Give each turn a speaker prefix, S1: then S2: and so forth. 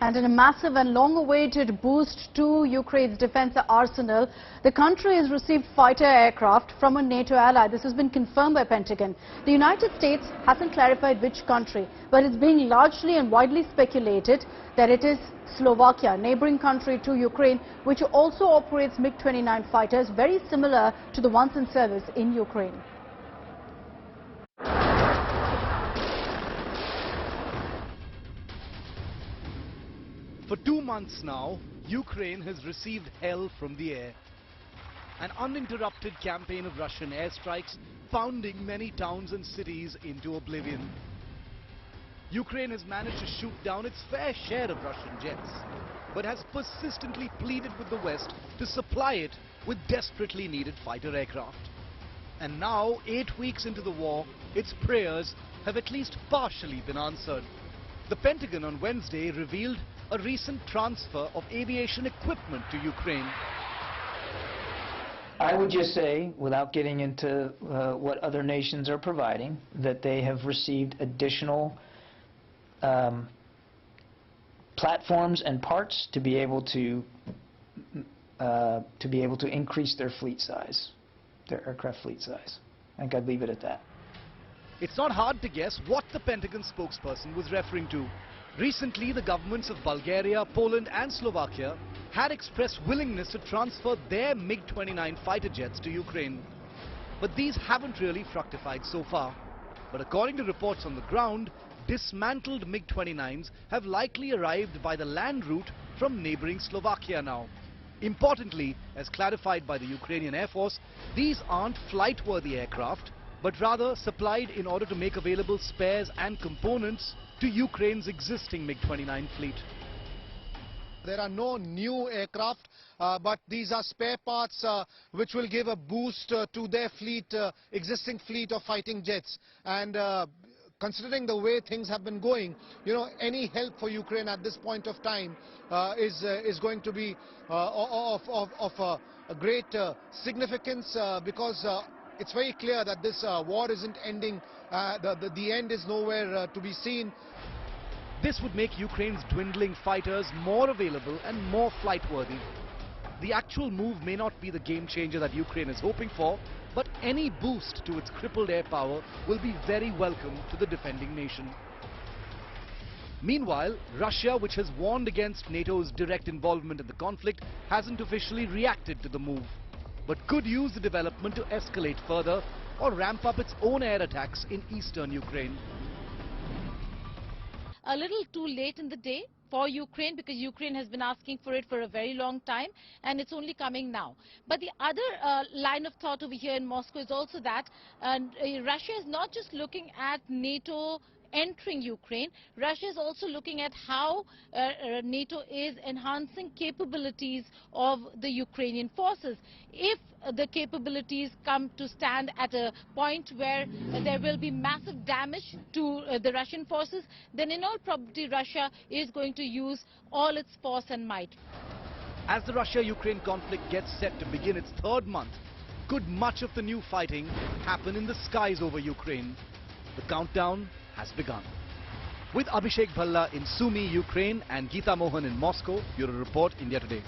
S1: And in a massive and long-awaited boost to Ukraine's defense arsenal, the country has received fighter aircraft from a NATO ally. This has been confirmed by Pentagon. The United States hasn't clarified which country, but it's being largely and widely speculated that it is Slovakia, a neighboring country to Ukraine, which also operates MiG-29 fighters, very similar to the ones in service in Ukraine.
S2: For 2 months now, Ukraine has received hell from the air. An uninterrupted campaign of Russian airstrikes pounding many towns and cities into oblivion. Ukraine has managed to shoot down its fair share of Russian jets, but has persistently pleaded with the West to supply it with desperately needed fighter aircraft. And now, 8 weeks into the war, its prayers have at least partially been answered. The Pentagon on Wednesday revealed a recent transfer of aviation equipment to Ukraine.
S3: I would just say, without getting into what other nations are providing, that they have received additional platforms and parts to be able to increase their fleet size, their aircraft fleet size. I think I'd leave it at that.
S2: It's not hard to guess what the Pentagon spokesperson was referring to. Recently, the governments of Bulgaria, Poland and Slovakia had expressed willingness to transfer their MiG-29 fighter jets to Ukraine. But these haven't really fructified so far. But according to reports on the ground, dismantled MiG-29s have likely arrived by the land route from neighboring Slovakia now. Importantly, as clarified by the Ukrainian Air Force, these aren't flight-worthy aircraft, but rather supplied in order to make available spares and components to Ukraine's existing MiG-29 fleet.
S4: There are no new aircraft, but these are spare parts which will give a boost to their fleet, existing fleet of fighting jets. And considering the way things have been going, any help for Ukraine at this point of time is going to be of a great significance because it's very clear that this war isn't ending. The end is nowhere to be seen.
S2: This would make Ukraine's dwindling fighters more available and more flight-worthy. The actual move may not be the game changer that Ukraine is hoping for, but any boost to its crippled air power will be very welcome to the defending nation. Meanwhile, Russia, which has warned against NATO's direct involvement in the conflict, hasn't officially reacted to the move, but could use the development to escalate further or ramp up its own air attacks in eastern Ukraine.
S5: A little too late in the day for Ukraine, because Ukraine has been asking for it for a very long time and it's only coming now. But the other line of thought over here in Moscow is also that Russia is not just looking at NATO entering Ukraine. Russia is also looking at how NATO is enhancing capabilities of the Ukrainian forces. If the capabilities come to stand at a point where there will be massive damage to the Russian forces, then in all probability Russia is going to use all its force and might.
S2: As the Russia-Ukraine conflict gets set to begin its 3rd month, could much of the new fighting happen in the skies over Ukraine? The countdown has begun. With Abhishek Bhalla in Sumy, Ukraine and Geeta Mohan in Moscow, Bureau Report, India Today.